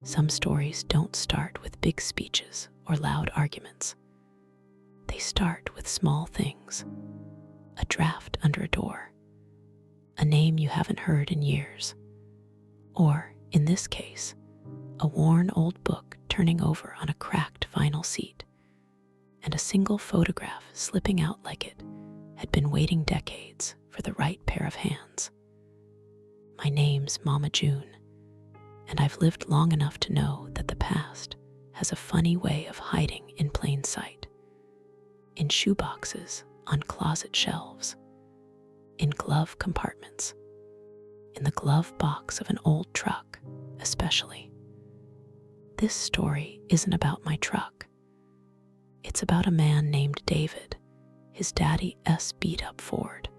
Some stories don't start with big speeches or loud arguments. They start with small things: a draft under a door, a name you haven't heard in years, or, in this case, a worn old book turning over on a cracked vinyl seat, and a single photograph slipping out like it had been waiting decades for the right pair of hands. My name's Mama June, and I've lived long enough to know that the past has a funny way of hiding in plain sight. In shoeboxes, on closet shelves, in glove compartments, in the glove box of an old truck, especially. This story isn't about my truck. It's about a man named David, his daddy's beat-up Ford,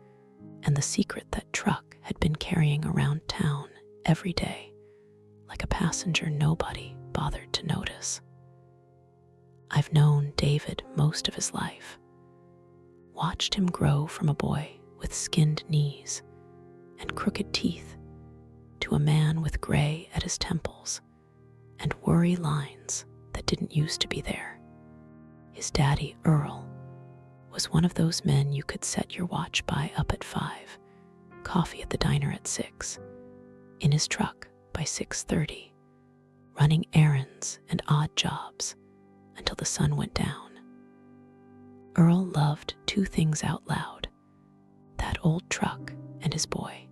and the secret that truck had been carrying around town every day, like a passenger nobody bothered to notice. I've known David most of his life, watched him grow from a boy with skinned knees and crooked teeth to a man with gray at his temples and worry lines that didn't used to be there. His daddy, Earl, was one of those men you could set your watch by up at 5, coffee at the diner at 6, in his truck by 6:30, running errands and odd jobs until the sun went down. Earl loved two things out loud: that old truck and his boy.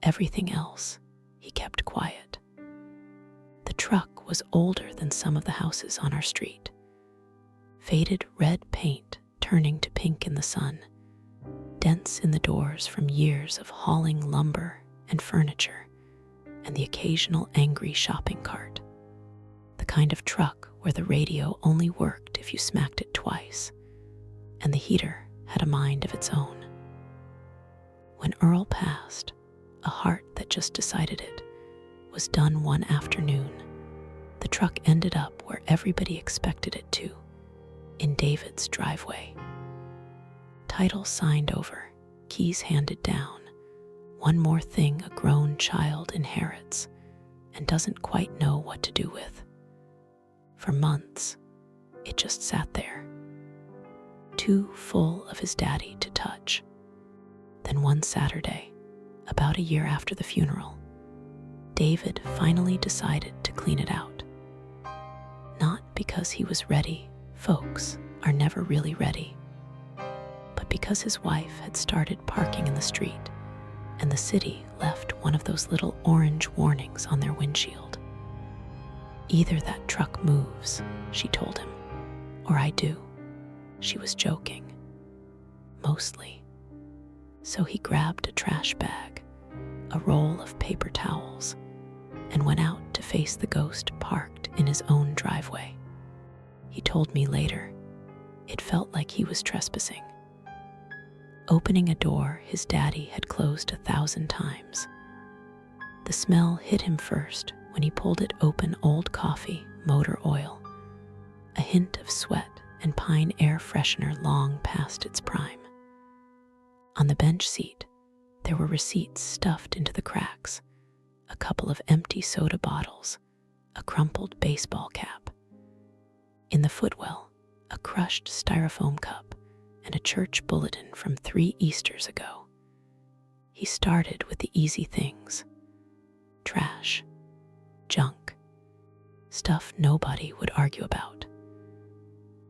Everything else he kept quiet. The truck was older than some of the houses on our street. Faded red paint turning to pink in the sun, dents in the doors from years of hauling lumber and furniture, and the occasional angry shopping cart. The kind of truck where the radio only worked if you smacked it twice, and the heater had a mind of its own. When Earl passed, a heart that just decided it was done one afternoon. The truck ended up where everybody expected it to, in David's driveway. Title signed over, keys handed down, one more thing a grown child inherits and doesn't quite know what to do with. For months, it just sat there, too full of his daddy to touch. Then one Saturday, about a year after the funeral, David finally decided to clean it out. Not because he was ready, folks are never really ready, but because his wife had started parking in the street and the city left one of those little orange warnings on their windshield. Either that truck moves, she told him, or I do. She was joking. Mostly. So he grabbed a trash bag, a roll of paper towels, and went out to face the ghost parked in his own driveway. He told me later, it felt like he was trespassing, opening a door his daddy had closed 1,000 times. The smell hit him first when he pulled it open: old coffee, motor oil, a hint of sweat and pine air freshener long past its prime. On the bench seat, there were receipts stuffed into the cracks, a couple of empty soda bottles, a crumpled baseball cap. In the footwell, a crushed styrofoam cup and a church bulletin from 3 Easters ago. He started with the easy things: trash, junk, stuff nobody would argue about.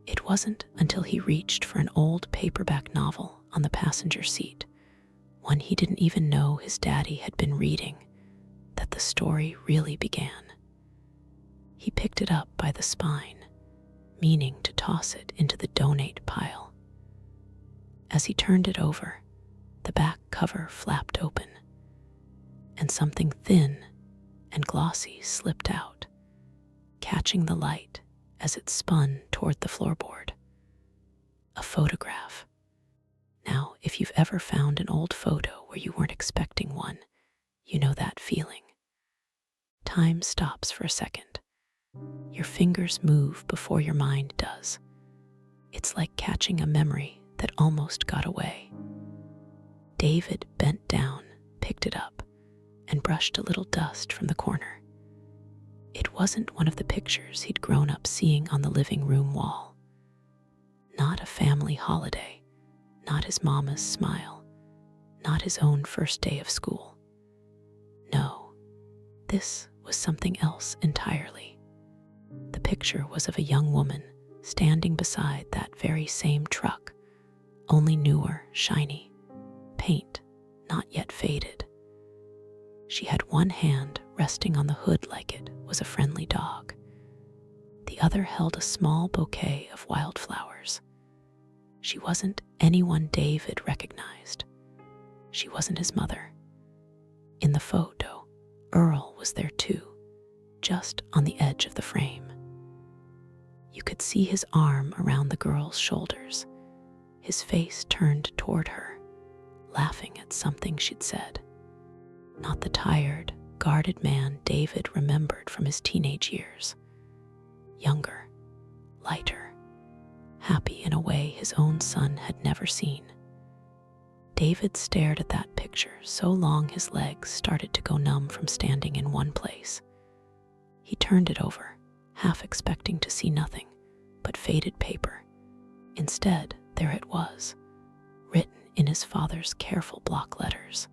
It wasn't until he reached for an old paperback novel on the passenger seat, one he didn't even know his daddy had been reading, that the story really began. He picked it up by the spine, meaning to toss it into the donate pile. As he turned it over, the back cover flapped open, and something thin and glossy slipped out, catching the light as it spun toward the floorboard. A photograph. Now, if you've ever found an old photo where you weren't expecting one, you know that feeling. Time stops for a second. Your fingers move before your mind does. It's like catching a memory that almost got away. David bent down, picked it up, and brushed a little dust from the corner. It wasn't one of the pictures he'd grown up seeing on the living room wall. Not a family holiday, not his mama's smile, not his own first day of school. No, this was something else entirely. The picture was of a young woman standing beside that very same truck, only newer, shiny, paint not yet faded. She had one hand resting on the hood like it was a friendly dog. The other held a small bouquet of wildflowers. She wasn't anyone David recognized. She wasn't his mother. In the photo, Earl was there too, just on the edge of the frame. You could see his arm around the girl's shoulders, his face turned toward her, laughing at something she'd said. Not the tired, guarded man David remembered from his teenage years. Younger, lighter, happy in a way his own son had never seen. David stared at that picture so long his legs started to go numb from standing in one place. He turned it over, half expecting to see nothing but faded paper. Instead, there it was, written in his father's careful block letters.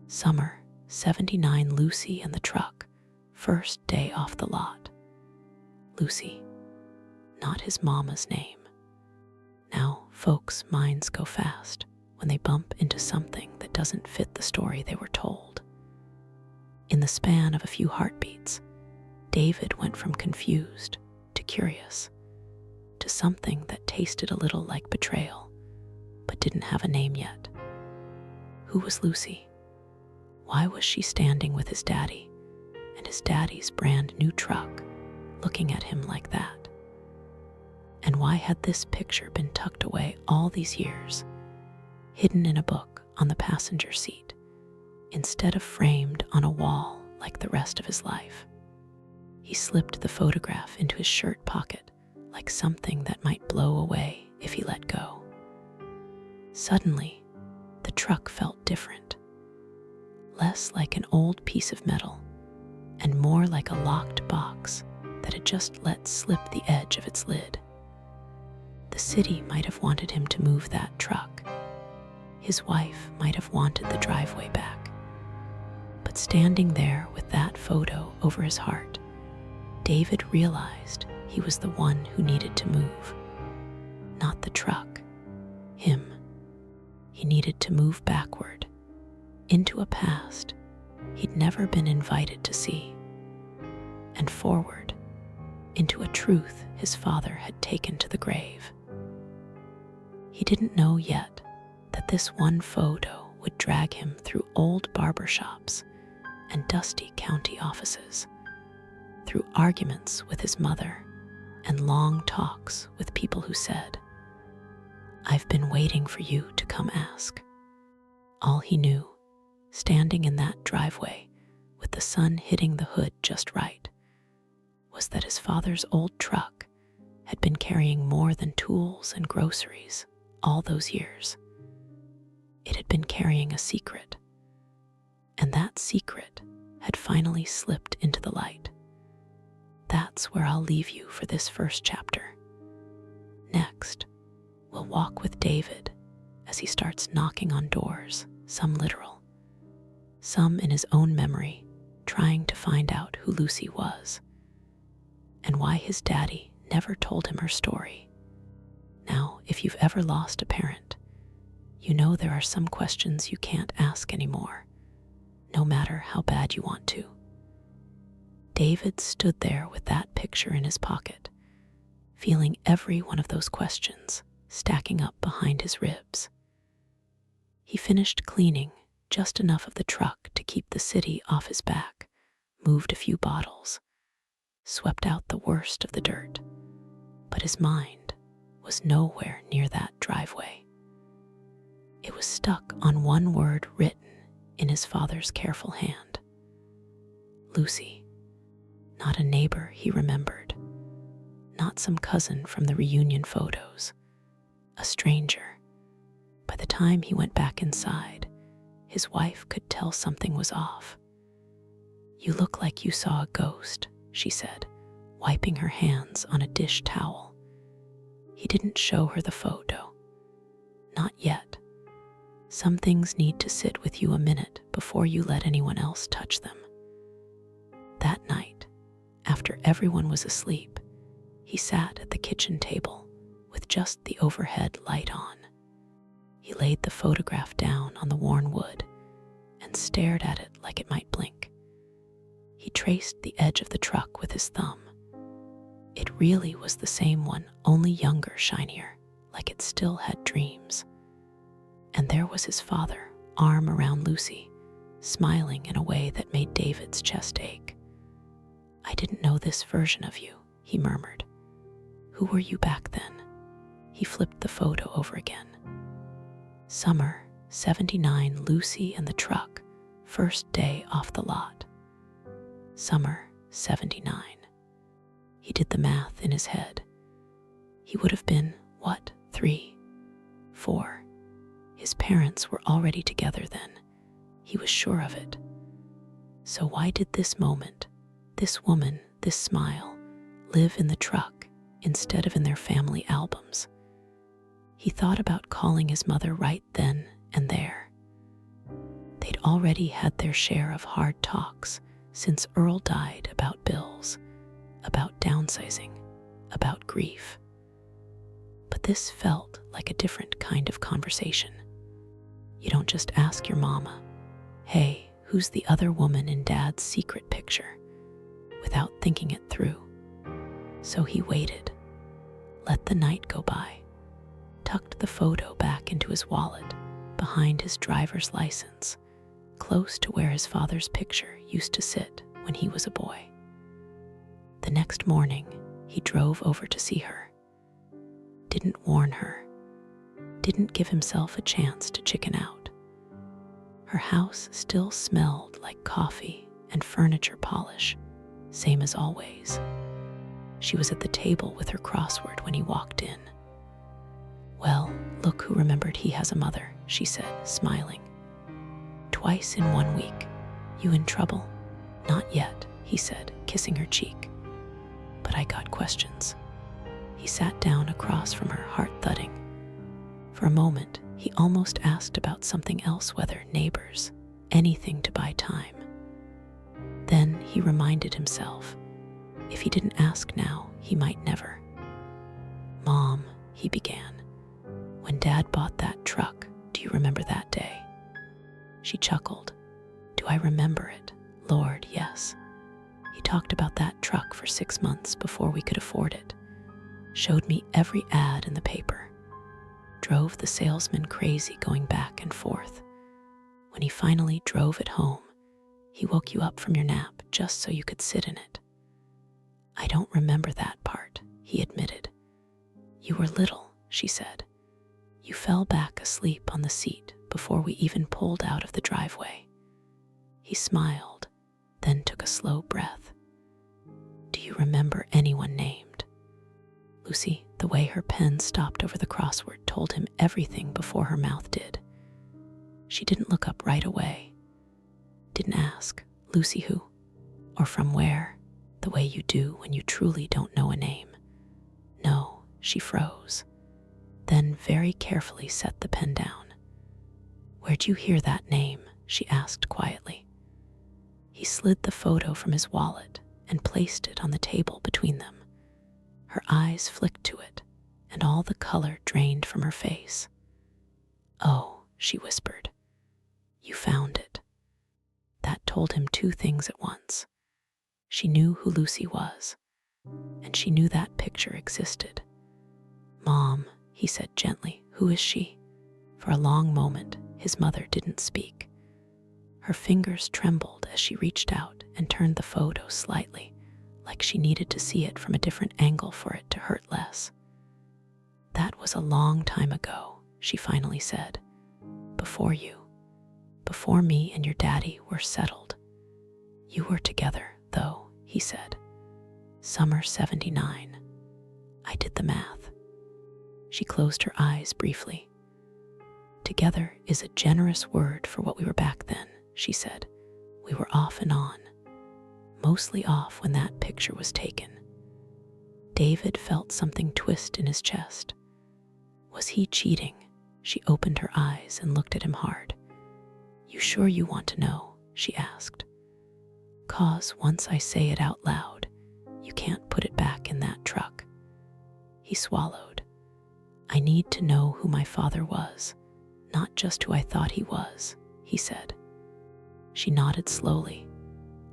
Summer, 79, Lucy and the truck, first day off the lot. Lucy, not his mama's name. Now, folks' minds go fast when they bump into something that doesn't fit the story they were told. In the span of a few heartbeats, David went from confused to curious, to something that tasted a little like betrayal, but didn't have a name yet. Who was Lucy? Why was she standing with his daddy and his daddy's brand new truck, looking at him like that? And why had this picture been tucked away all these years, hidden in a book on the passenger seat, instead of framed on a wall like the rest of his life? He slipped the photograph into his shirt pocket like something that might blow away if he let go. Suddenly, the truck felt different. Less like an old piece of metal, and more like a locked box that had just let slip the edge of its lid. The city might have wanted him to move that truck. His wife might have wanted the driveway back. But standing there with that photo over his heart, David realized he was the one who needed to move. Not the truck, him. He needed to move backward, into a past he'd never been invited to see, and forward, into a truth his father had taken to the grave. He didn't know yet that this one photo would drag him through old barbershops and dusty county offices, through arguments with his mother and long talks with people who said, "I've been waiting for you to come ask." All he knew, standing in that driveway with the sun hitting the hood just right, was that his father's old truck had been carrying more than tools and groceries all those years. It had been carrying a secret, and that secret had finally slipped into the light. That's where I'll leave you for this first chapter. Next, we'll walk with David as he starts knocking on doors, some literal, some in his own memory, trying to find out who Lucy was, and why his daddy never told him her story. Now, if you've ever lost a parent, you know there are some questions you can't ask anymore, no matter how bad you want to. David stood there with that picture in his pocket, feeling every one of those questions stacking up behind his ribs. He finished cleaning just enough of the truck to keep the city off his back, moved a few bottles, swept out the worst of the dirt, but his mind was nowhere near that driveway. It was stuck on one word written in his father's careful hand. Lucy. Not a neighbor he remembered, not some cousin from the reunion photos, a stranger. By the time he went back inside, his wife could tell something was off. "You look like you saw a ghost," she said, wiping her hands on a dish towel. He didn't show her the photo. Not yet. Some things need to sit with you a minute before you let anyone else touch them. That night, after everyone was asleep, he sat at the kitchen table with just the overhead light on. He laid the photograph down on the worn wood and stared at it like it might blink. He traced the edge of the truck with his thumb. It really was the same one, only younger, shinier, like it still had dreams. And there was his father, arm around Lucy, smiling in a way that made David's chest ache. "I didn't know this version of you," he murmured. "Who were you back then?" He flipped the photo over again. Summer, 79, Lucy and the truck, first day off the lot. Summer, 79. He did the math in his head. He would have been, 3, 4. His parents were already together then. He was sure of it. So why did this moment, this woman, this smile, live in the truck instead of in their family albums? He thought about calling his mother right then and there. They'd already had their share of hard talks since Earl died, about bills, about downsizing, about grief. But this felt like a different kind of conversation. You don't just ask your mama, "Hey, who's the other woman in Dad's secret picture?" without thinking it through. So he waited, let the night go by, tucked the photo back into his wallet behind his driver's license, close to where his father's picture used to sit when he was a boy. The next morning, he drove over to see her. Didn't warn her. Didn't give himself a chance to chicken out. Her house still smelled like coffee and furniture polish, same as always. She was at the table with her crossword when he walked in. "Well, look who remembered he has a mother," she said, smiling. "Twice in 1 week. You in trouble?" "Not yet," he said, kissing her cheek. "But I got questions." He sat down across from her, heart thudding. For a moment, he almost asked about something else, whether neighbors, anything to buy time. Then he reminded himself, if he didn't ask now, he might never. "Mom," he began, "when Dad bought that truck, do you remember that day?" She chuckled. "Do I remember it? Lord, yes. He talked about that truck for 6 months before we could afford it. Showed me every ad in the paper. Drove the salesman crazy going back and forth. When he finally drove it home, he woke you up from your nap just so you could sit in it." "I don't remember that part," he admitted. "You were little," she said. "You fell back asleep on the seat before we even pulled out of the driveway." He smiled, then took a slow breath. "Do you remember anyone named?" Lucy, the way her pen stopped over the crossword, told him everything before her mouth did. She didn't look up right away. Didn't ask, "Lucy who?" or "From where?" the way you do when you truly don't know a name. No, she froze. Then very carefully set the pen down. "Where'd you hear that name?" she asked quietly. He slid the photo from his wallet and placed it on the table between them. Her eyes flicked to it, and all the color drained from her face. "Oh," she whispered, "you found it." That told him 2 things at once. She knew who Lucy was, and she knew that picture existed. "Mom," he said gently, "who is she?" For a long moment, his mother didn't speak. Her fingers trembled as she reached out and turned the photo slightly, like she needed to see it from a different angle for it to hurt less. "That was a long time ago," she finally said. "Before you. Before me and your daddy were settled. You were together, though," he said. "Summer 79. I did the math." She closed her eyes briefly. "Together is a generous word for what we were back then," she said. "We were off and on. mostly off when that picture was taken. David felt something twist in his chest. Was he cheating? She opened her eyes and looked at him hard. You sure you want to know? She asked. 'Cause once I say it out loud, you can't put it back in that truck. He swallowed. I need to know who my father was, not just who I thought he was, he said. She nodded slowly,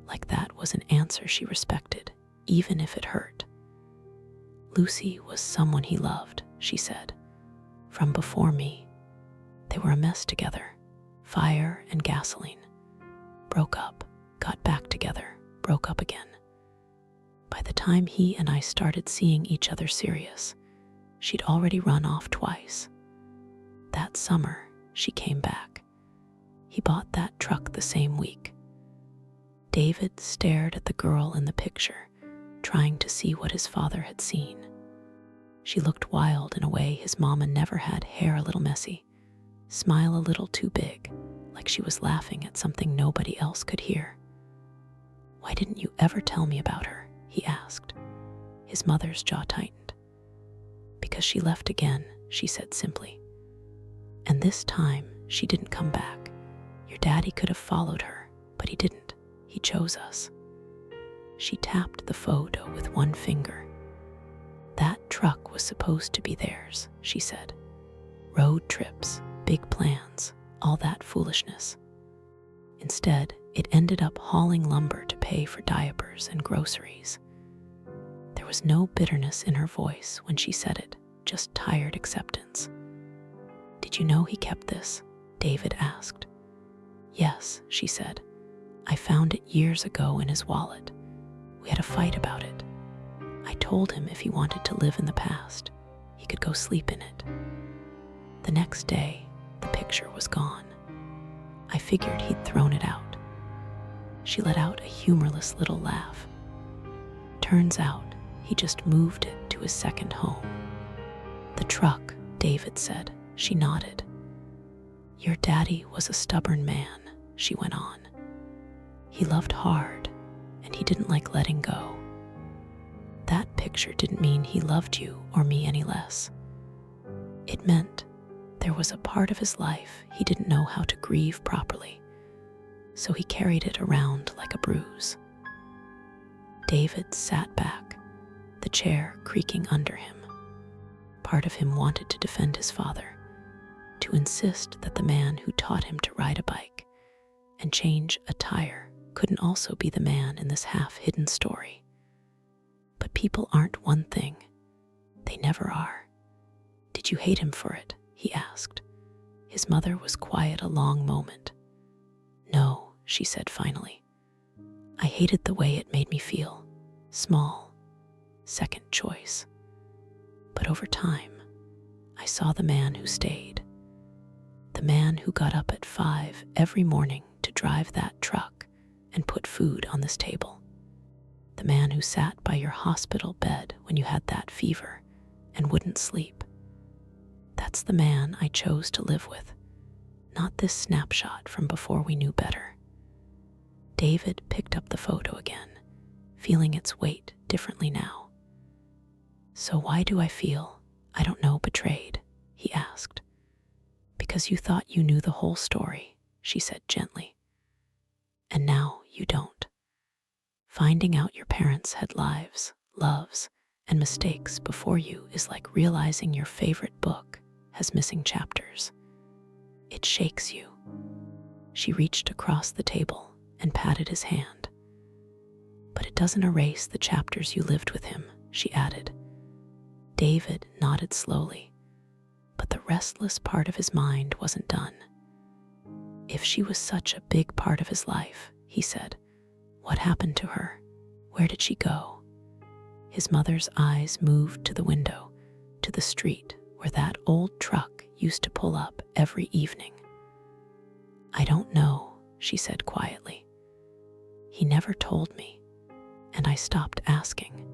like that was an answer she respected, even if it hurt. Lucy was someone he loved, she said. From before me. They were a mess together, fire and gasoline. Broke up, got back together, broke up again. By the time he and I started seeing each other serious, she'd already run off twice. That summer, she came back. He bought that truck the same week. David stared at the girl in the picture, trying to see what his father had seen. She looked wild in a way his mama never had, hair a little messy, smile a little too big, like she was laughing at something nobody else could hear. Why didn't you ever tell me about her? He asked. His mother's jaw tightened. Because she left again, she said simply. And this time, she didn't come back. Your daddy could have followed her, but he didn't. He chose us. She tapped the photo with one finger. That truck was supposed to be theirs, she said. Road trips, big plans, all that foolishness. Instead, it ended up hauling lumber to pay for diapers and groceries. There was no bitterness in her voice when she said it, just tired acceptance. Did you know he kept this? David asked. Yes, she said. I found it years ago in his wallet. We had a fight about it. I told him if he wanted to live in the past, he could go sleep in it. The next day, the picture was gone. I figured he'd thrown it out. She let out a humorless little laugh. Turns out, he just moved it to his second home. The truck, David said. She nodded. Your daddy was a stubborn man, she went on. He loved hard, and he didn't like letting go. That picture didn't mean he loved you or me any less. It meant there was a part of his life he didn't know how to grieve properly, so he carried it around like a bruise. David sat back, the chair creaking under him. Part of him wanted to defend his father, to insist that the man who taught him to ride a bike and change a tire couldn't also be the man in this half-hidden story. But people aren't one thing. They never are. Did you hate him for it? He asked. His mother was quiet a long moment. No, she said finally. I hated the way it made me feel. Small. Second choice. But over time, I saw the man who stayed. The man who got up at 5 every morning to drive that truck and put food on this table. The man who sat by your hospital bed when you had that fever and wouldn't sleep. That's the man I chose to live with, not this snapshot from before we knew better. David picked up the photo again, feeling its weight differently now. So why do I feel, I don't know, betrayed? He asked. Because you thought you knew the whole story, she said gently. And now you don't. Finding out your parents had lives, loves, and mistakes before you is like realizing your favorite book has missing chapters. It shakes you. She reached across the table and patted his hand. But it doesn't erase the chapters you lived with him, she added. David nodded slowly, but the restless part of his mind wasn't done. If she was such a big part of his life, he said, what happened to her? Where did she go? His mother's eyes moved to the window, to the street where that old truck used to pull up every evening. I don't know, she said quietly. He never told me, and I stopped asking.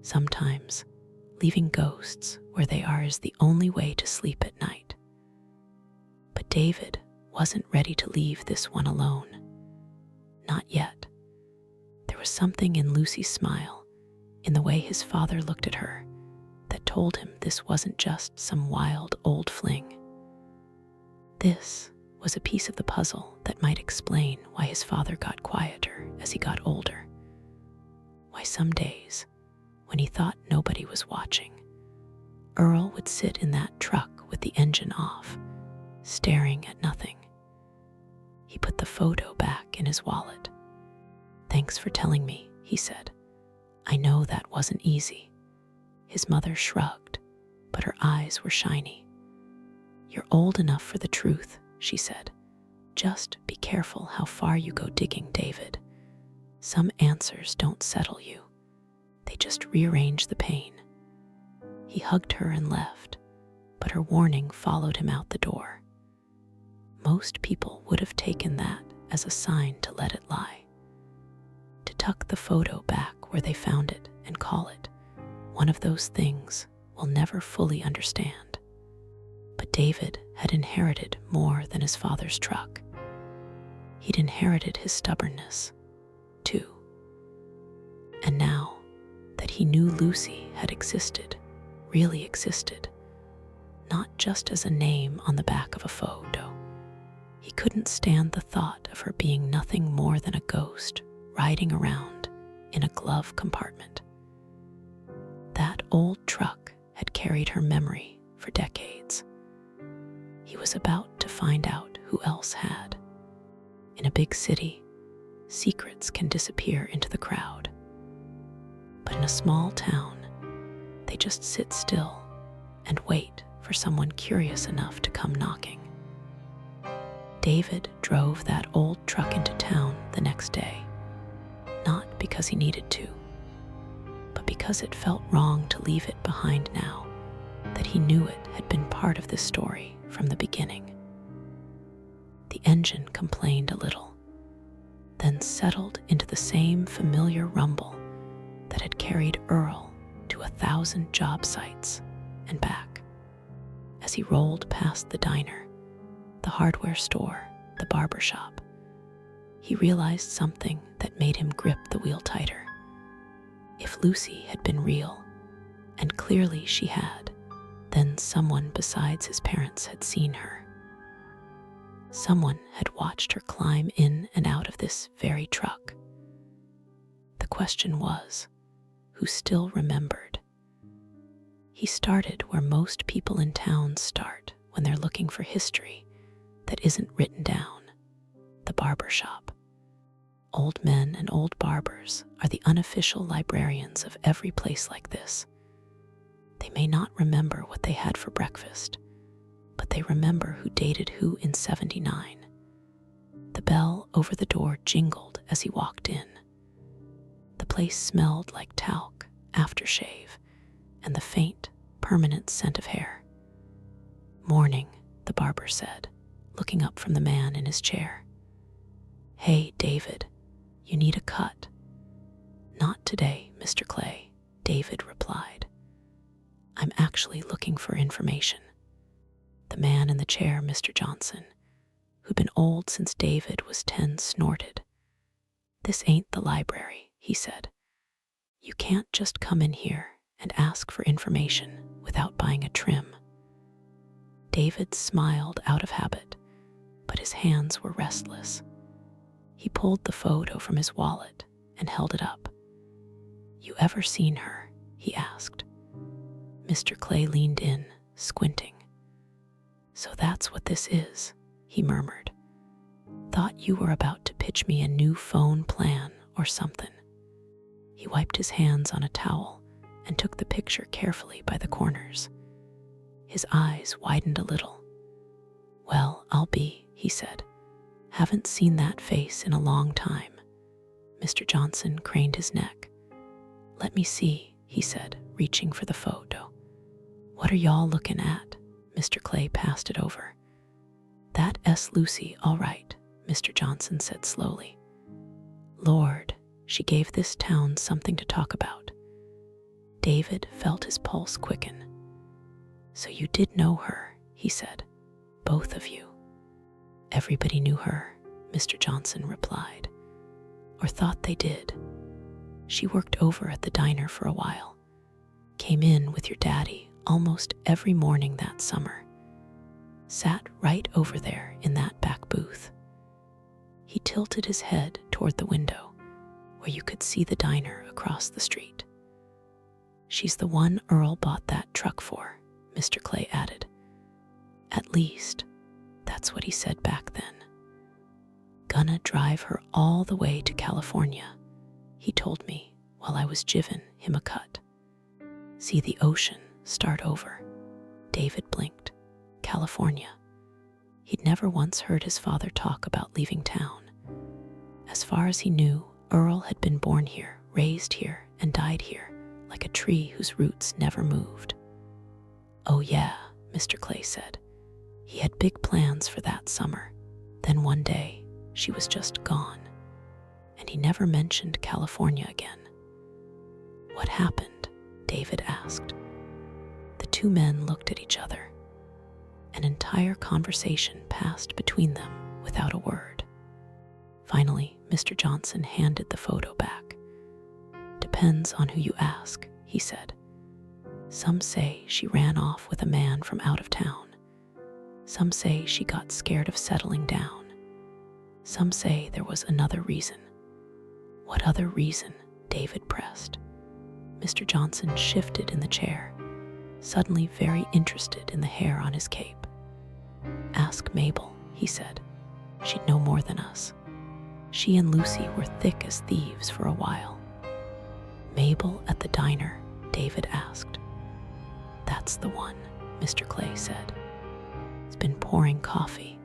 Sometimes, leaving ghosts where they are is the only way to sleep at night. But David wasn't ready to leave this one alone. Not yet. There was was something in Lucy's smile, in the way his father looked at her, that told him this wasn't just some wild old fling. This was a piece of the puzzle that might explain why his father got quieter as he got older. Why some days, when he thought nobody was watching, Earl would sit in that truck with the engine off, staring at nothing. He put the photo back in his wallet. "Thanks for telling me," he said. "I know that wasn't easy." His mother shrugged, but her eyes were shiny. "You're old enough for the truth," she said. "Just be careful how far you go digging, David. Some answers don't settle you. They just rearrange the pain." He hugged her and left, but her warning followed him out the door. Most people would have taken that as a sign to let it lie, to tuck the photo back where they found it and call it one of those things we'll never fully understand. But David had inherited more than his father's truck. He'd inherited his stubbornness, too. And now that he knew Lucy had existed, really existed, not just as a name on the back of a photo, he couldn't stand the thought of her being nothing more than a ghost riding around in a glove compartment. That old truck had carried her memory for decades. He was about to find out who else had. In a big city, secrets can disappear into the crowd. But in a small town, they just sit still and wait for someone curious enough to come knocking. David drove that old truck into town the next day, not because he needed to, but because it felt wrong to leave it behind now that he knew it had been part of this story from the beginning. The engine complained a little, then settled into the same familiar rumble that had carried Earl to 1,000 job sites and back. As he rolled past the diner, the hardware store, the barber shop, he realized something that made him grip the wheel tighter. If Lucy had been real, and clearly she had, then someone besides his parents had seen her. Someone had watched her climb in and out of this very truck. The question was, who still remembered? He started where most people in town start when they're looking for history that isn't written down: the barber shop. Old men and old barbers are the unofficial librarians of every place like this. They may not remember what they had for breakfast, but they remember who dated who in '79. The bell over the door jingled as he walked in. The place smelled like talc, aftershave, and the faint, permanent scent of hair. "Morning," the barber said, looking up from the man in his chair. "Hey, David, you need a cut." "Not today, Mr. Clay," David replied. "I'm actually looking for information." The man in the chair, Mr. Johnson, who'd been old since David was 10, snorted. "This ain't the library," he said. "You can't just come in here and ask for information without buying a trim." David smiled out of habit, but his hands were restless. He pulled the photo from his wallet and held it up. "You ever seen her?" he asked. Mr. Clay leaned in, squinting. "So that's what this is," he murmured. "Thought you were about to pitch me a new phone plan or something." He wiped his hands on a towel and took the picture carefully by the corners. His eyes widened a little. "Well, I'll be," he said. "Haven't seen that face in a long time." Mr. Johnson craned his neck. "Let me see," he said, reaching for the photo. "What are y'all looking at?" Mr. Clay passed it over. "That's Lucy, all right," Mr. Johnson said slowly. "Lord, she gave this town something to talk about." David felt his pulse quicken. "So you did know her," he said. "Both of you." "Everybody knew her," Mr. Johnson replied. "Or thought they did." She worked over at the diner for a while. Came in with your daddy almost every morning that summer. Sat right over there in that back booth. He tilted his head toward the window where you could see the diner across the street. She's the one Earl bought that truck for, Mr. Clay added. At least, that's what he said back then. Gonna drive her all the way to California, he told me while I was giving him a cut. See the ocean start over. David blinked. California. He'd never once heard his father talk about leaving town. As far as he knew, Earl had been born here, raised here, and died here, like a tree whose roots never moved. Oh yeah, Mr. Clay said. He had big plans for that summer. Then one day, she was just gone, and he never mentioned California again. What happened? David asked. The two men looked at each other. An entire conversation passed between them without a word. Finally, Mr. Johnson handed the photo back. Depends on who you ask, he said. Some say she ran off with a man from out of town. Some say she got scared of settling down. Some say there was another reason. What other reason? David pressed. Mr. Johnson shifted in the chair, suddenly very interested in the hair on his cape. Ask Mabel, he said. She'd know more than us. She and Lucy were thick as thieves for a while. Mabel at the diner? David asked. That's the one, Mr. Clay said. He's been pouring coffee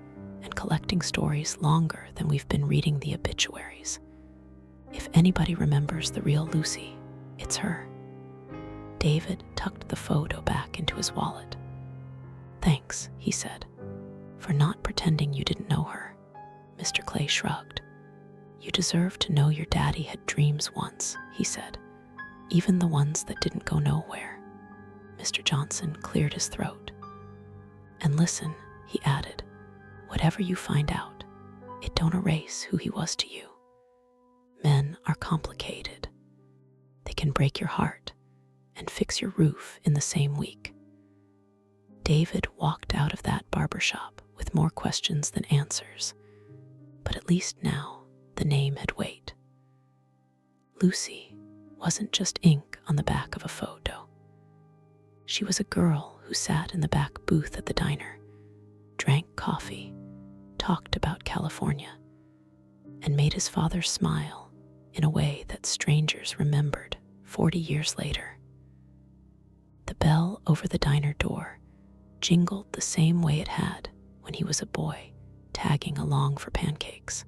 and collecting stories longer than we've been reading the obituaries. If anybody remembers the real Lucy, it's her. David tucked the photo back into his wallet. Thanks, he said, for not pretending you didn't know her. Mr. Clay shrugged. You deserve to know your daddy had dreams once, he said, even the ones that didn't go nowhere. Mr. Johnson cleared his throat. And listen, he added, whatever you find out, it don't erase who he was to you. Men are complicated. They can break your heart and fix your roof in the same week. David walked out of that barber shop with more questions than answers, but at least now the name had weight. Lucy wasn't just ink on the back of a photo. She was a girl who sat in the back booth at the diner, drank coffee, talked about California, and made his father smile in a way that strangers remembered 40 years later. The bell over the diner door jingled the same way it had when he was a boy, tagging along for pancakes.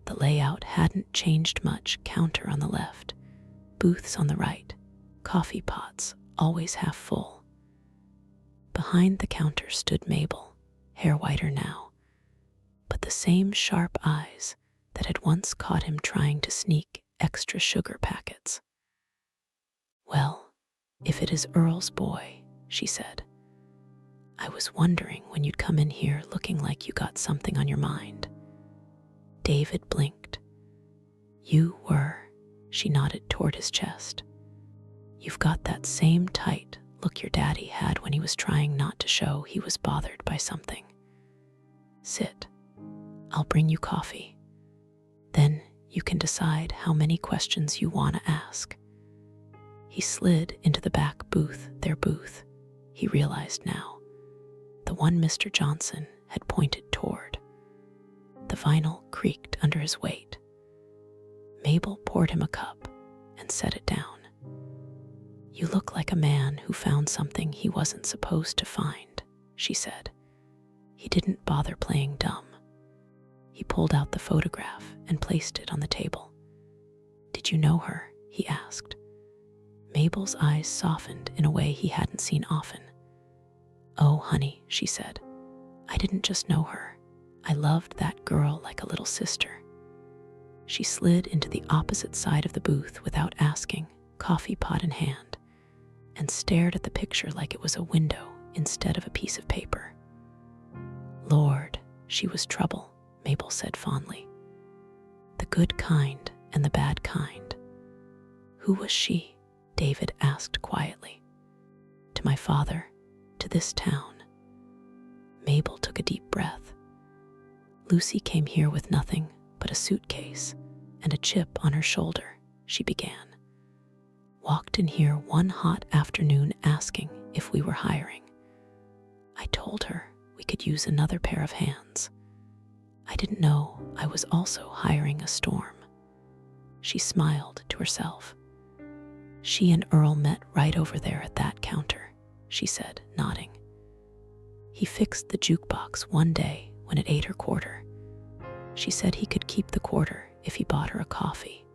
The layout hadn't changed much, counter on the left, booths on the right, coffee pots always half full. Behind the counter stood Mabel, hair whiter now, but the same sharp eyes that had once caught him trying to sneak extra sugar packets. Well, if it is Earl's boy, she said. I was wondering when you'd come in here looking like you got something on your mind. David blinked. You were, she nodded toward his chest. You've got that same tight look your daddy had when he was trying not to show he was bothered by something. Sit. I'll bring you coffee. Then you can decide how many questions you want to ask. He slid into the back booth, their booth, he realized now, the one Mr. Johnson had pointed toward. The vinyl creaked under his weight. Mabel poured him a cup and set it down. You look like a man who found something he wasn't supposed to find, she said. He didn't bother playing dumb. He pulled out the photograph and placed it on the table. Did you know her? He asked. Mabel's eyes softened in a way he hadn't seen often. Oh, honey, she said. I didn't just know her. I loved that girl like a little sister. She slid into the opposite side of the booth without asking, coffee pot in hand, and stared at the picture like it was a window instead of a piece of paper. Lord, she was trouble, Mabel said fondly. The good kind and the bad kind. Who was she? David asked quietly. To my father, to this town. Mabel took a deep breath. Lucy came here with nothing but a suitcase and a chip on her shoulder, she began. Walked in here one hot afternoon asking if we were hiring. I told her we could use another pair of hands. I didn't know I was also hiring a storm. She smiled to herself. She and Earl met right over there at that counter, she said, nodding. He fixed the jukebox one day when it ate her quarter. She said he could keep the quarter if he bought her a coffee.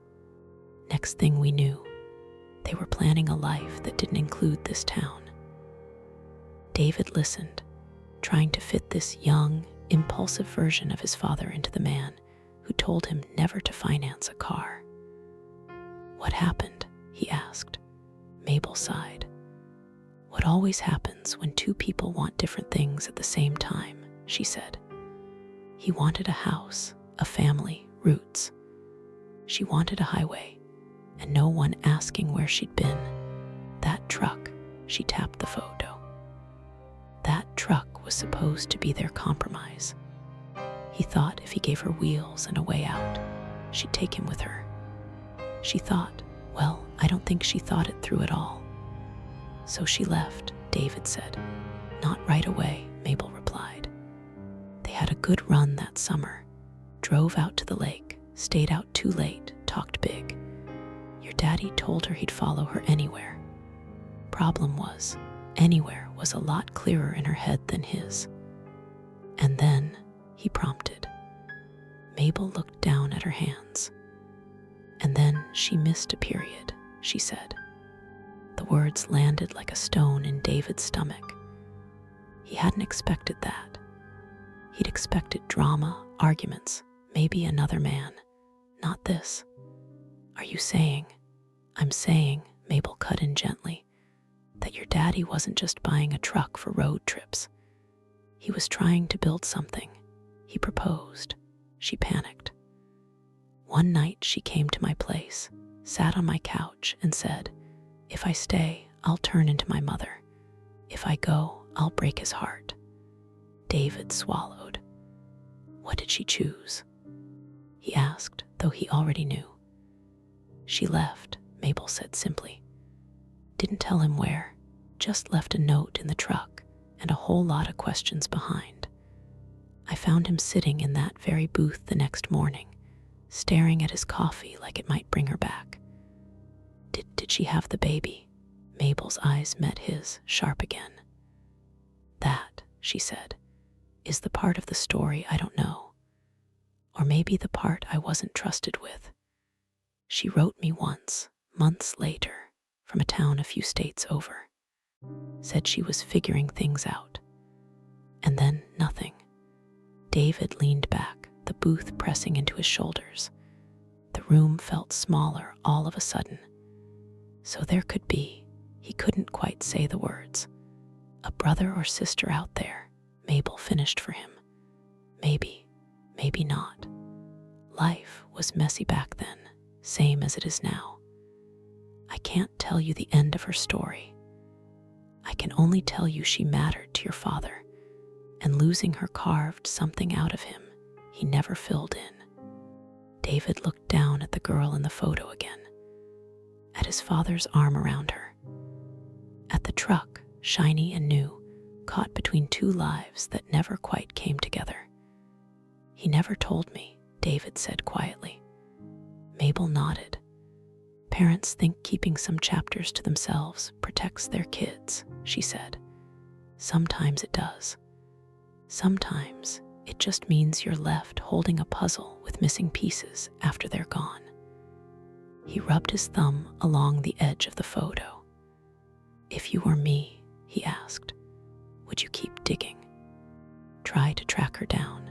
Next thing we knew, they were planning a life that didn't include this town. David listened, trying to fit this young, impulsive version of his father into the man who told him never to finance a car. What happened? He asked. Mabel sighed. What always happens when two people want different things at the same time, she said. He wanted a house, a family, roots. She wanted a highway, and no one asking where she'd been. That truck, she tapped the photo. That truck was supposed to be their compromise. He thought if he gave her wheels and a way out, she'd take him with her. She thought, well, I don't think she thought it through at all. So she left, David said. Not right away, Mabel replied. They had a good run that summer. Drove out to the lake, stayed out too late, talked big. Your daddy told her he'd follow her anywhere. Problem was, anywhere was a lot clearer in her head than his. And then, he prompted. Mabel looked down at her hands. And then she missed a period, she said. The words landed like a stone in David's stomach. He hadn't expected that. He'd expected drama, arguments, maybe another man. Not this. Are you saying? I'm saying, Mabel cut in gently, that your daddy wasn't just buying a truck for road trips. He was trying to build something. He proposed. She panicked. One night she came to my place, sat on my couch and said, if I stay, I'll turn into my mother. If I go, I'll break his heart. David swallowed. What did she choose? He asked, though he already knew. She left, Mabel said simply. Didn't tell him where, just left a note in the truck and a whole lot of questions behind. I found him sitting in that very booth the next morning, staring at his coffee like it might bring her back. Did she have the baby? Mabel's eyes met his, sharp again. That, she said, is the part of the story I don't know. Or maybe the part I wasn't trusted with. She wrote me once, months later, from a town a few states over. Said she was figuring things out. And then nothing. David leaned back, the booth pressing into his shoulders. The room felt smaller all of a sudden. So there could be, he couldn't quite say the words, a brother or sister out there, Mabel finished for him. Maybe, maybe not. Life was messy back then, same as it is now. I can't tell you the end of her story. I can only tell you she mattered to your father, and losing her carved something out of him he never filled in. David looked down at the girl in the photo again, at his father's arm around her, at the truck, shiny and new, caught between two lives that never quite came together. He never told me, David said quietly. Mabel nodded. Parents think keeping some chapters to themselves protects their kids, she said. Sometimes it does. Sometimes it just means you're left holding a puzzle with missing pieces after they're gone. He rubbed his thumb along the edge of the photo. If you were me, he asked, would you keep digging? Try to track her down.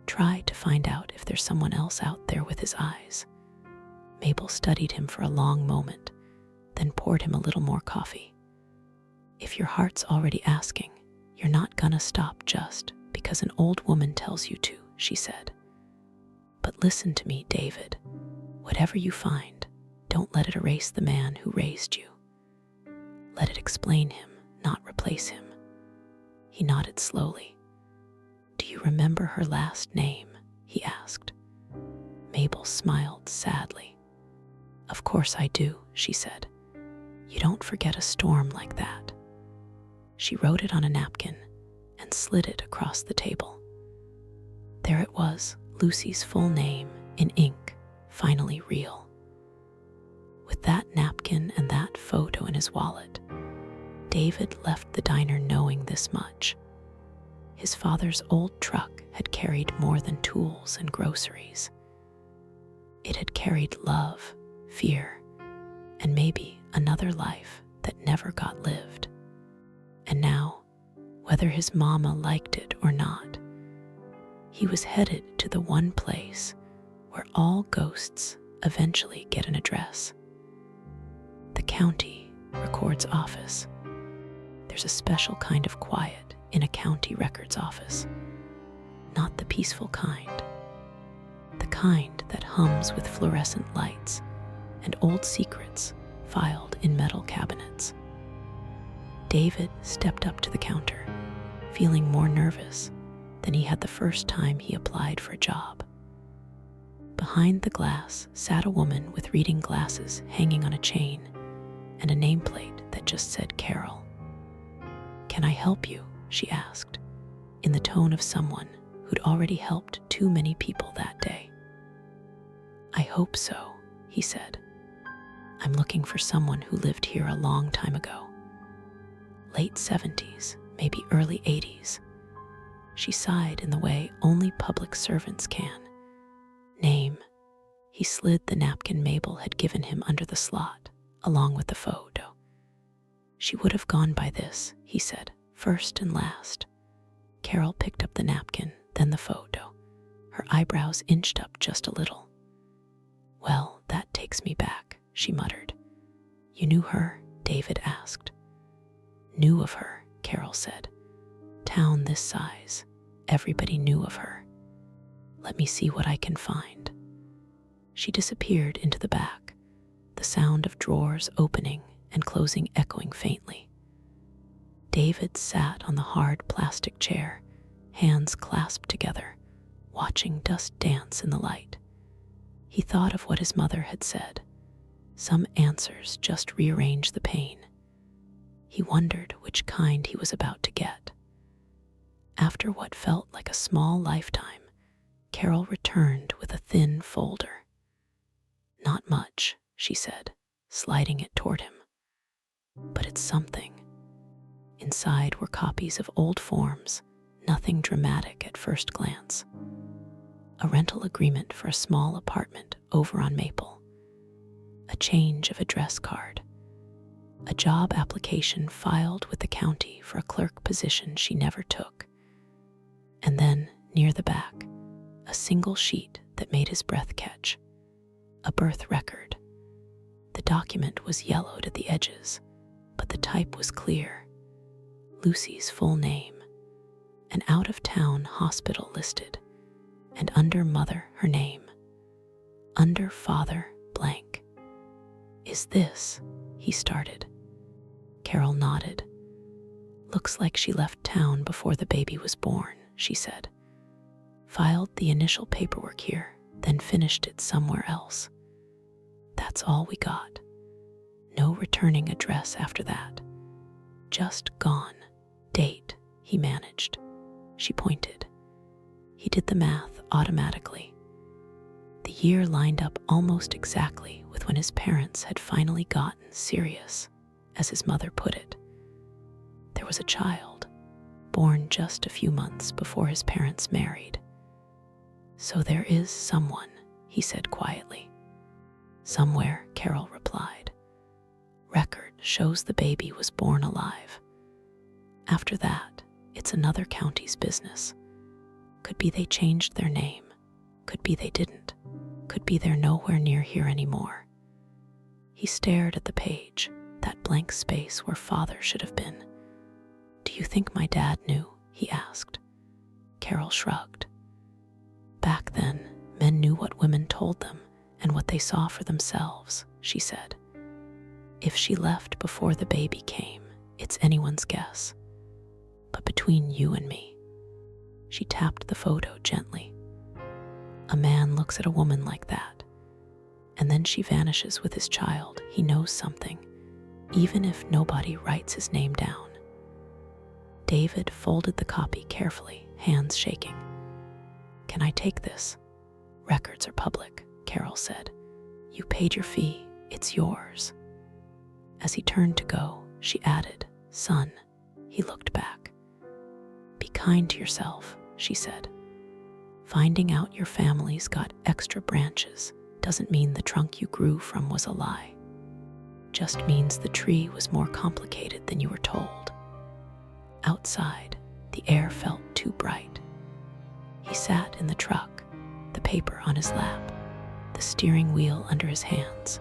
Try to find out if there's someone else out there with his eyes. Mabel studied him for a long moment, then poured him a little more coffee. If your heart's already asking, you're not gonna stop just because an old woman tells you to, she said. But listen to me, David. Whatever you find, Don't let it erase the man who raised you. Let it explain him, not replace him. He nodded slowly. Do you remember her last name? He asked. Mabel smiled sadly. Of course I do, she said. You don't forget a storm like that. She wrote it on a napkin and slid it across the table. There it was, Lucy's full name in ink, finally real. With that napkin and that photo in his wallet, David left the diner knowing this much. His father's old truck had carried more than tools and groceries. It had carried love, fear, and maybe another life that never got lived. And now, whether his mama liked it or not, he was headed to the one place where all ghosts eventually get an address. The county records office. There's a special kind of quiet in a county records office. Not the peaceful kind. The kind that hums with fluorescent lights and old secrets filed in metal cabinets. David stepped up to the counter, feeling more nervous than he had the first time he applied for a job. Behind the glass sat a woman with reading glasses hanging on a chain and a nameplate that just said Carol. Can I help you? She asked, in the tone of someone who'd already helped too many people that day. I hope so, he said. I'm looking for someone who lived here a long time ago. Late 70s, maybe early 80s. She sighed in the way only public servants can. Name. He slid the napkin Mabel had given him under the slot, along with the photo. She would have gone by this, he said, first and last. Carol picked up the napkin, then the photo. Her eyebrows inched up just a little. Well, that takes me back, she muttered. You knew her? David asked. Knew of her, Carol said. Town this size, everybody knew of her. Let me see what I can find. She disappeared into the back, the sound of drawers opening and closing echoing faintly. David sat on the hard plastic chair, hands clasped together, watching dust dance in the light. He thought of what his mother had said. Some answers just rearrange the pain. He wondered which kind he was about to get. After what felt like a small lifetime, Carol returned with a thin folder. Not much, she said, sliding it toward him. But it's something. Inside were copies of old forms, nothing dramatic at first glance. A rental agreement for a small apartment over on Maple. A change of address card. A job application filed with the county for a clerk position she never took. And then, near the back, a single sheet that made his breath catch. A birth record. The document was yellowed at the edges, but the type was clear. Lucy's full name. An out-of-town hospital listed, and under mother her name. Under father blank. Is this? He started. Carol nodded. Looks like she left town before the baby was born, she said. Filed the initial paperwork here, then finished it somewhere else. That's all we got. No returning address after that. Just gone. Date, he managed. She pointed. He did the math automatically. The year lined up almost exactly with when his parents had finally gotten serious, as his mother put it. There was a child, born just a few months before his parents married. So there is someone, he said quietly. Somewhere, Carol replied. Record shows the baby was born alive. After that, it's another county's business. Could be they changed their name. Could be they didn't. Could be they're nowhere near here anymore. He stared at the page, that blank space where father should have been. Do you think my dad knew? He asked. Carol shrugged. Back then, men knew what women told them and what they saw for themselves. she said. If she left before the baby came, it's anyone's guess. But between you and me, she tapped the photo gently. A man looks at a woman like that, and then she vanishes with his child. He knows something, even if nobody writes his name down. David folded the copy carefully, hands shaking. Can I take this? Records are public, Carol said. You paid your fee, it's yours. As he turned to go, she added, Son. He looked back. Be kind to yourself, she said. Finding out your family's got extra branches doesn't mean the trunk you grew from was a lie. Just means the tree was more complicated than you were told. Outside, the air felt too bright. He sat in the truck, the paper on his lap, the steering wheel under his hands,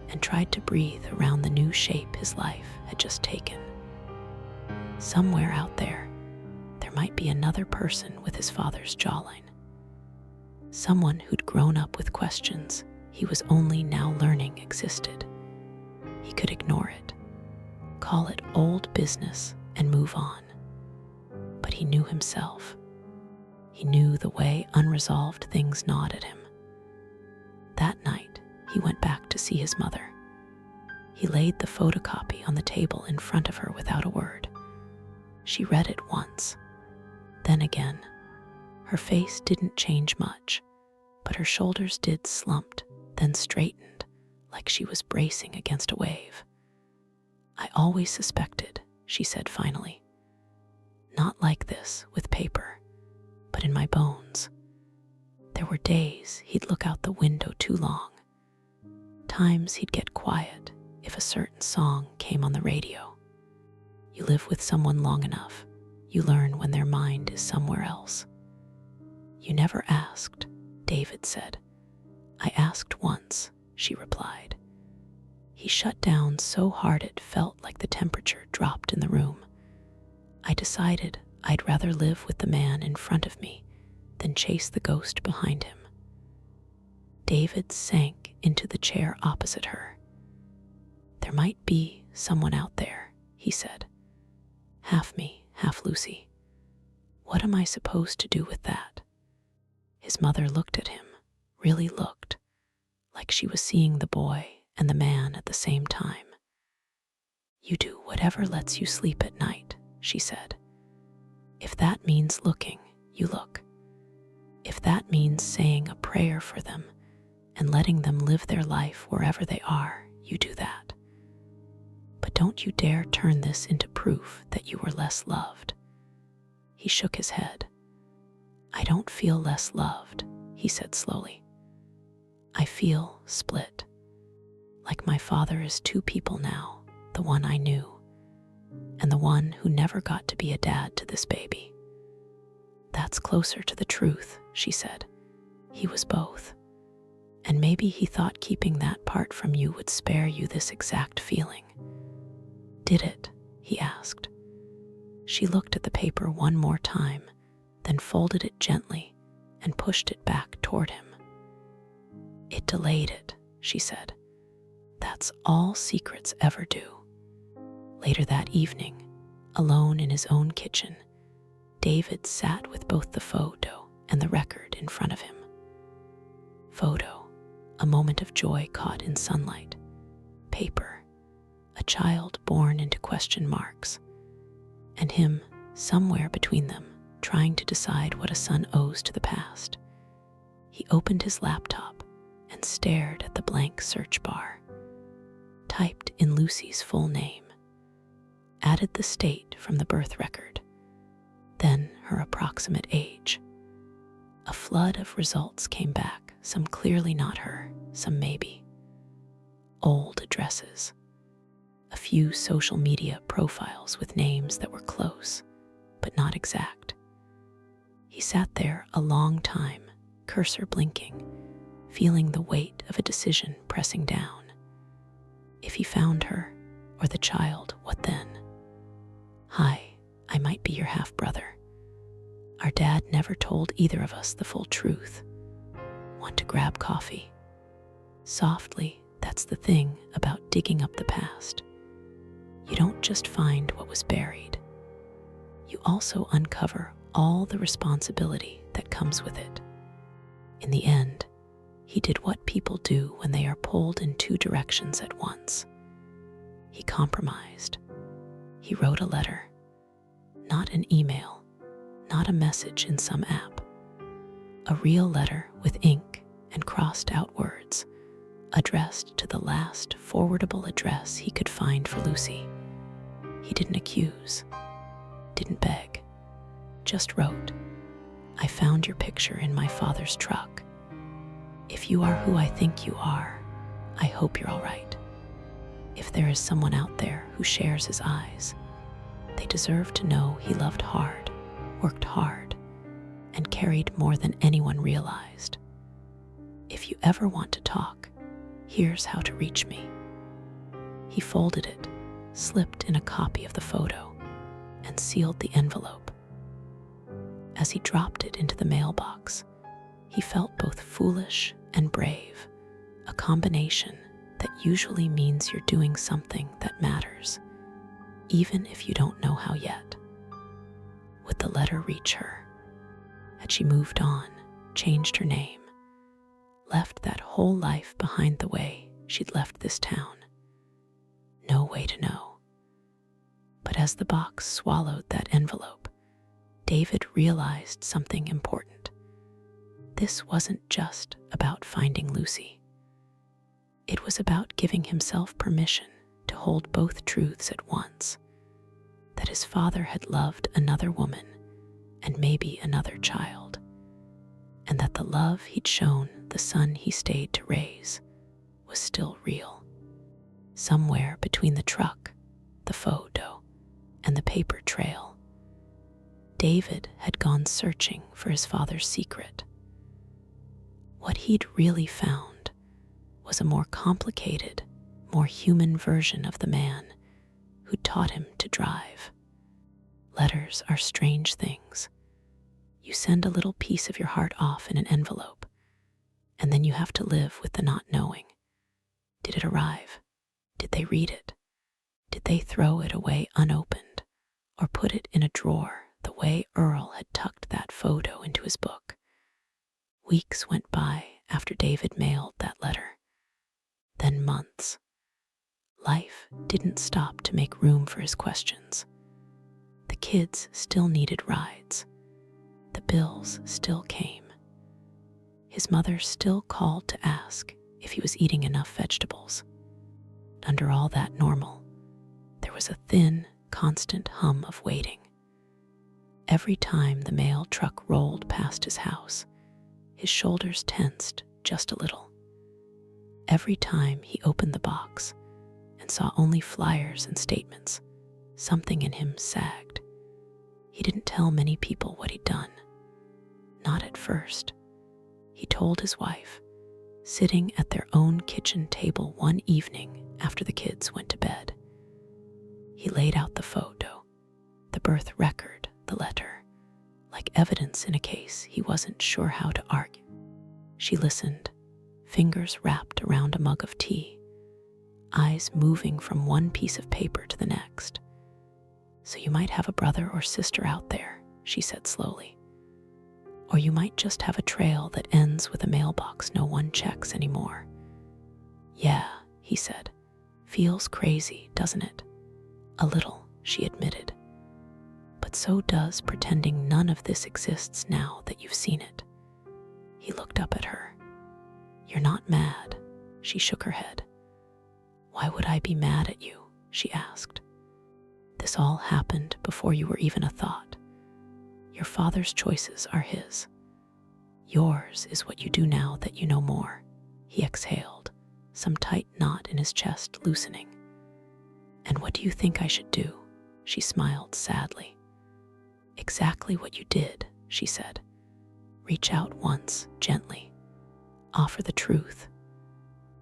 and tried to breathe around the new shape his life had just taken. Somewhere out there might be another person with his father's jawline. Someone who'd grown up with questions he was only now learning existed. He could ignore it, call it old business, and move on. But he knew himself. He knew the way unresolved things gnawed at him. That night, he went back to see his mother. He laid the photocopy on the table in front of her without a word. She read it once, then again. Her face didn't change much, but her shoulders did slumped, then straightened, like she was bracing against a wave. I always suspected, she said finally. Not like this, with paper, but in my bones. There were days he'd look out the window too long. Times he'd get quiet if a certain song came on the radio. You live with someone long enough, you learn when their mind is somewhere else. You never asked, David said. I asked once, she replied. He shut down so hard it felt like the temperature dropped in the room. I decided I'd rather live with the man in front of me than chase the ghost behind him. David sank into the chair opposite her. There might be someone out there, he said. Half me, half Lucy. What am I supposed to do with that? His mother looked at him, really looked, like she was seeing the boy and the man at the same time. You do whatever lets you sleep at night, she said. If that means looking, you look. If that means saying a prayer for them and letting them live their life wherever they are, you do that. But don't you dare turn this into proof that you were less loved. He shook his head. I don't feel less loved, he said slowly. I feel split. Like my father is two people now, the one I knew, and the one who never got to be a dad to this baby. That's closer to the truth, she said. He was both. And maybe he thought keeping that part from you would spare you this exact feeling. Did it? He asked. She looked at the paper one more time, then folded it gently and pushed it back toward him. It delayed it, she said. That's all secrets ever do. Later that evening, alone in his own kitchen, David sat with both the photo and the record in front of him. Photo, a moment of joy caught in sunlight. Paper, a child born into question marks. And him, somewhere between them, trying to decide what a son owes to the past. He opened his laptop and stared at the blank search bar. Typed in Lucy's full name. Added the state from the birth record. Then her approximate age. A flood of results came back, some clearly not her, some maybe. Old addresses. A few social media profiles with names that were close, but not exact. He sat there a long time, cursor blinking, feeling the weight of a decision pressing down. If he found her, or the child, what then? Hi, I might be your half-brother. Our dad never told either of us the full truth. Want to grab coffee? Softly, That's the thing about digging up the past. You don't just find what was buried. You also uncover all the responsibility that comes with it. In the end, he did what people do when they are pulled in two directions at once. He compromised. He wrote a letter, not an email, not a message in some app. A real letter with ink and crossed out words, addressed to the last forwardable address he could find for Lucy. He didn't accuse, didn't beg, just wrote, "I found your picture in my father's truck. If you are who I think you are, I hope you're all right. If there is someone out there who shares his eyes, they deserve to know he loved hard, worked hard, and carried more than anyone realized. If you ever want to talk, here's how to reach me." He folded it, slipped in a copy of the photo, and sealed the envelope. As he dropped it into the mailbox, he felt both foolish and brave, a combination that usually means you're doing something that matters, even if you don't know how yet. Would the letter reach her? Had she moved on, changed her name, left that whole life behind the way she'd left this town? No way to know. But as the box swallowed that envelope, David realized something important. This wasn't just about finding Lucy. It was about giving himself permission to hold both truths at once, that his father had loved another woman and maybe another child, and that the love he'd shown the son he stayed to raise was still real. Somewhere between the truck, the photo, and the paper trail, David had gone searching for his father's secret. What he'd really found was a more complicated, more human version of the man who taught him to drive. Letters are strange things. You send a little piece of your heart off in an envelope, and then you have to live with the not knowing. Did it arrive? Did they read it? Did they throw it away unopened, or put it in a drawer the way Earl had tucked that photo into his book? Weeks went by after David mailed that letter. Then months. Life didn't stop to make room for his questions. The kids still needed rides. The bills still came. His mother still called to ask if he was eating enough vegetables. Under all that normal, there was a thin, constant hum of waiting. Every time the mail truck rolled past his house, his shoulders tensed just a little. Every time he opened the box and saw only flyers and statements, something in him sagged. He didn't tell many people what he'd done. Not at first. He told his wife, sitting at their own kitchen table one evening after the kids went to bed. He laid out the photo, the birth record, the letter, like evidence in a case he wasn't sure how to argue. She listened, fingers wrapped around a mug of tea, eyes moving from one piece of paper to the next. "So you might have a brother or sister out there," she said slowly. "Or you might just have a trail that ends with a mailbox no one checks anymore." "Yeah," he said. "Feels crazy, doesn't it?" "A little," she admitted. "But so does pretending none of this exists now that you've seen it." He looked up at her. "You're not mad?" She shook her head. "Why would I be mad at you?" she asked. "This all happened before you were even a thought. Your father's choices are his. Yours is what you do now that you know more." He exhaled, some tight knot in his chest loosening. "And what do you think I should do?" She smiled sadly. "Exactly what you did," she said. "Reach out once, gently. Offer the truth.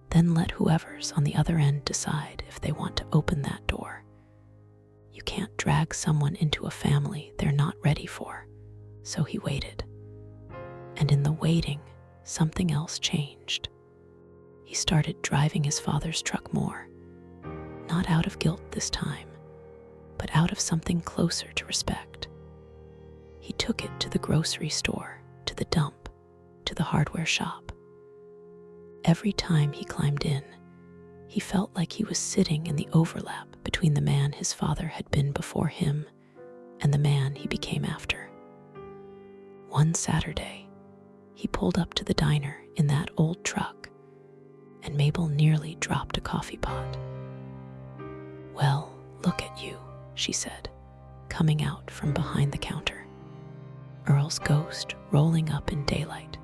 Then let whoever's on the other end decide if they want to open that door. You can't drag someone into a family they're not ready for." So he waited. And in the waiting, something else changed. he started driving his father's truck more, not out of guilt this time, but out of something closer to respect. He took it to the grocery store, to the dump, to the hardware shop. Every time he climbed in, he felt like he was sitting in the overlap between the man his father had been before him and the man he became after. One Saturday, he pulled up to the diner in that old truck, and Mabel nearly dropped a coffee pot. "Well, look at you," she said, coming out from behind the counter. Earl's ghost rolling up in daylight.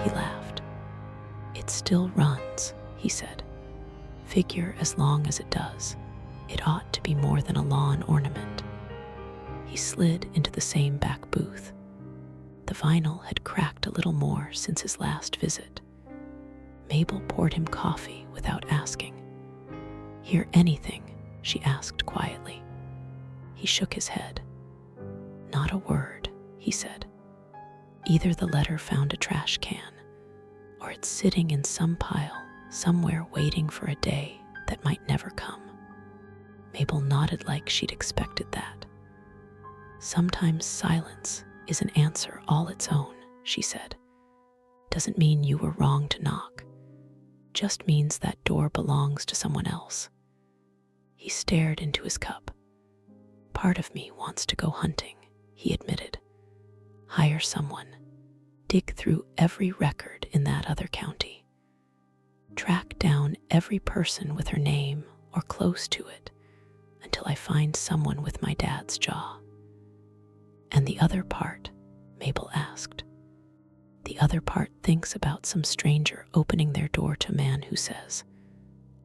He laughed. "It still runs," he said. "Figure as long as it does. It ought to be more than a lawn ornament." He slid into the same back booth. The vinyl had cracked a little more since his last visit. Mabel poured him coffee without asking. "Hear anything?" she asked quietly. He shook his head. "Not a word," he said. "Either the letter found a trash can, or it's sitting in some pile somewhere waiting for a day that might never come." Mabel nodded like she'd expected that. "Sometimes silence is an answer all its own," she said. "Doesn't mean you were wrong to knock. Just means that door belongs to someone else." He stared into his cup. "Part of me wants to go hunting," he admitted. "Hire someone. Dig through every record in that other county. Track down every person with her name or close to it until I find someone with my dad's jaw." "And the other part?" Mabel asked. "The other part thinks about some stranger opening their door to a man who says,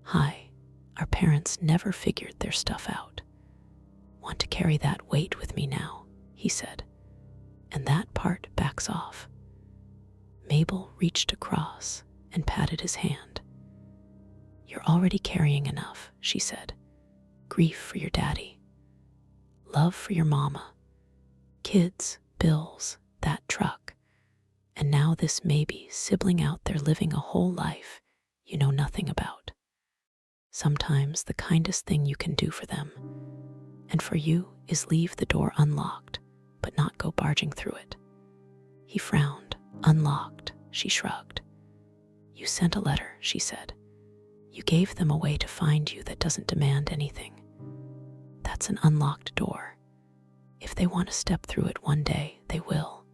'Hi, our parents never figured their stuff out. Want to carry that weight with me now,' he said. And that part backs off." Mabel reached across and patted his hand. "You're already carrying enough," she said. "Grief for your daddy, love for your mama, kids, bills, that truck, and now this maybe sibling out there living a whole life you know nothing about. Sometimes the kindest thing you can do for them, and for you, is leave the door unlocked, but not go barging through it." He frowned. "Unlocked," she shrugged. "You sent a letter," she said. "You gave them a way to find you that doesn't demand anything. That's an unlocked door. If they want to step through it one day, they will.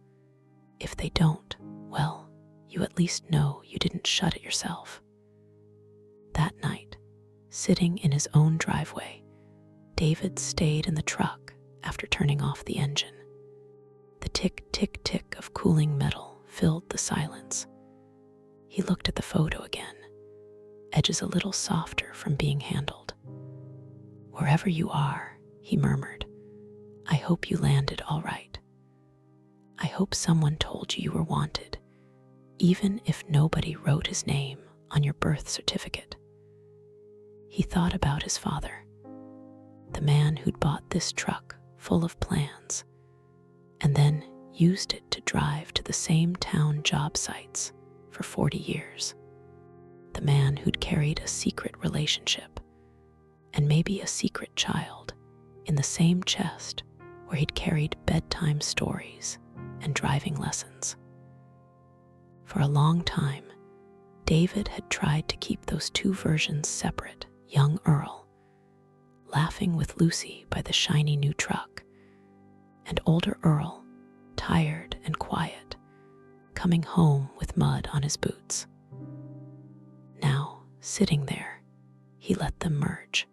If they don't, well, you at least know you didn't shut it yourself." That night, sitting in his own driveway, David stayed in the truck after turning off the engine. The tick, tick, tick of cooling metal filled the silence. He looked at the photo again, edges a little softer from being handled. "Wherever you are," he murmured, "I hope you landed all right. I hope someone told you you were wanted, even if nobody wrote his name on your birth certificate." He thought about his father, the man who'd bought this truck full of plans, and then used it to drive to the same town job sites for 40 years. The man who'd carried a secret relationship, and maybe a secret child, in the same chest where he'd carried bedtime stories and driving lessons. For a long time, David had tried to keep those two versions separate. Young Earl, laughing with Lucy by the shiny new truck, and older Earl, tired and quiet, coming home with mud on his boots. Now, sitting there, he let them merge.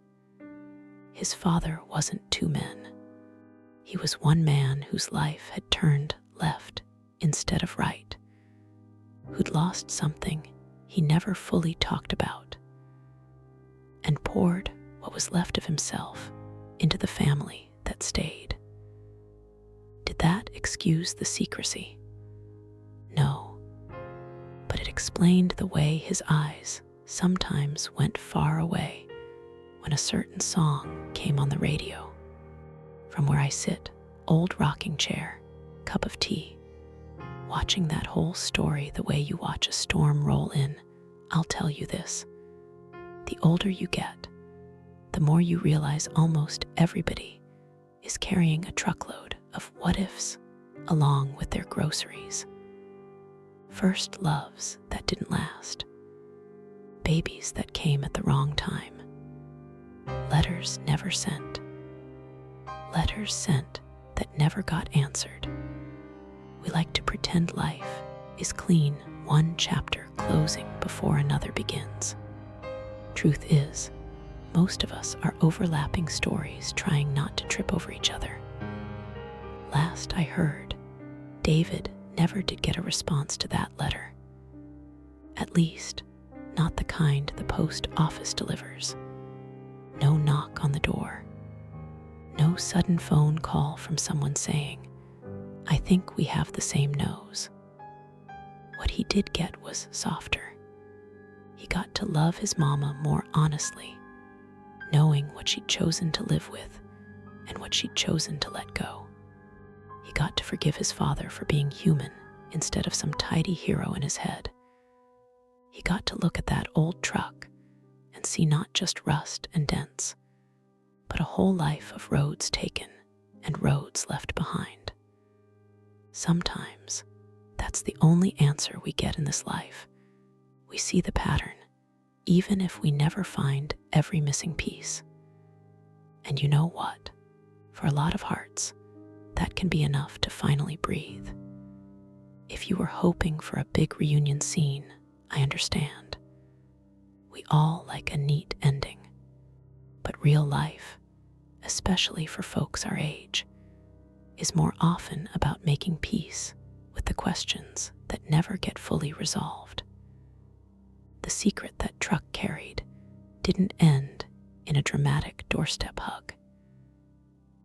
His father wasn't two men. He was one man whose life had turned left instead of right, who'd lost something he never fully talked about, and poured what was left of himself into the family that stayed. Did that excuse the secrecy? No, but it explained the way his eyes sometimes went far away when a certain song came on the radio. From where I sit, old rocking chair, cup of tea, watching that whole story the way you watch a storm roll in, I'll tell you this. The older you get, the more you realize almost everybody is carrying a truckload of what-ifs along with their groceries. First loves that didn't last. Babies that came at the wrong time. Letters never sent. Letters sent that never got answered. We like to pretend life is clean, one chapter closing before another begins. Truth is, most of us are overlapping stories trying not to trip over each other. Last I heard, David never did get a response to that letter. At least, not the kind the post office delivers. No knock on the door. No sudden phone call from someone saying, "I think we have the same nose." What he did get was softer. He got to love his mama more honestly, knowing what she'd chosen to live with and what she'd chosen to let go. He got to forgive his father for being human instead of some tidy hero in his head. He got to look at that old truck and see not just rust and dents, but a whole life of roads taken and roads left behind. Sometimes, that's the only answer we get in this life. We see the pattern, even if we never find every missing piece. And you know what? For a lot of hearts, that can be enough to finally breathe. If you were hoping for a big reunion scene, I understand. We all like a neat ending. But real life, especially for folks our age, is more often about making peace with the questions that never get fully resolved. The secret that truck carried didn't end in a dramatic doorstep hug.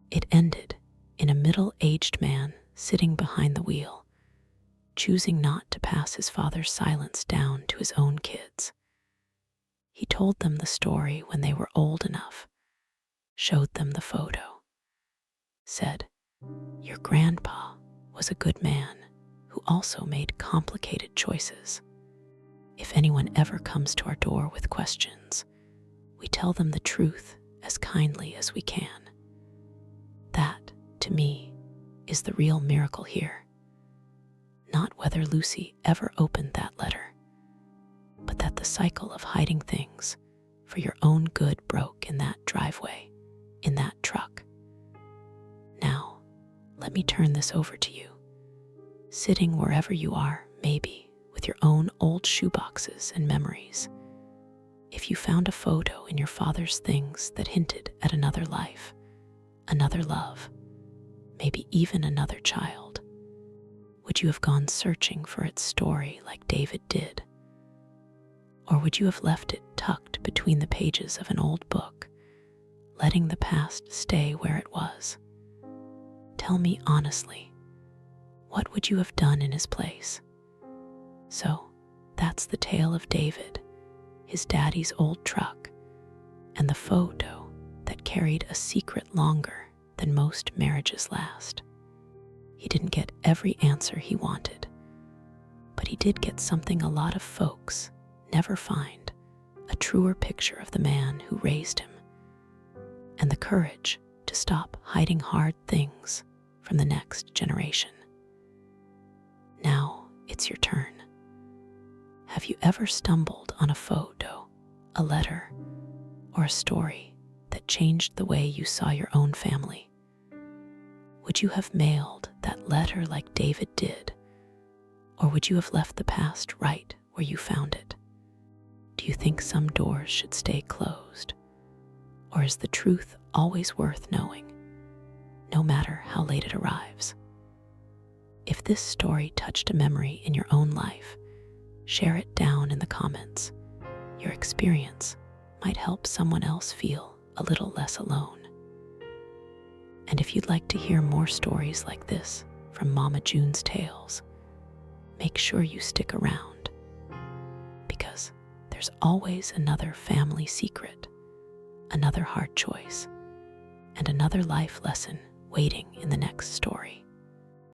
It ended in a middle-aged man sitting behind the wheel, choosing not to pass his father's silence down to his own kids. He told them the story when they were old enough, showed them the photo, said, "Your grandpa was a good man who also made complicated choices. If anyone ever comes to our door with questions, we tell them the truth as kindly as we can." That, to me, is the real miracle here. Not whether Lucy ever opened that letter, but that the cycle of hiding things for your own good broke in that driveway, in that truck. Now, let me turn this over to you. Sitting wherever you are, maybe, with your own old shoeboxes and memories. If you found a photo in your father's things that hinted at another life, another love, maybe even another child, would you have gone searching for its story like David did? Or would you have left it tucked between the pages of an old book, letting the past stay where it was? Tell me honestly, what would you have done in his place? So, that's the tale of David, his daddy's old truck, and the photo that carried a secret longer than most marriages last. He didn't get every answer he wanted, but he did get something a lot of folks never find, a truer picture of the man who raised him, and the courage to stop hiding hard things from the next generation. Now it's your turn. Have you ever stumbled on a photo, a letter, or a story that changed the way you saw your own family? Would you have mailed that letter like David did, or would you have left the past right where you found it? Do you think some doors should stay closed, or is the truth always worth knowing, no matter how late it arrives? If this story touched a memory in your own life, share it down in the comments. Your experience might help someone else feel a little less alone. And if you'd like to hear more stories like this from Mama June's Tales, make sure you stick around, because there's always another family secret, another hard choice, and another life lesson waiting in the next story.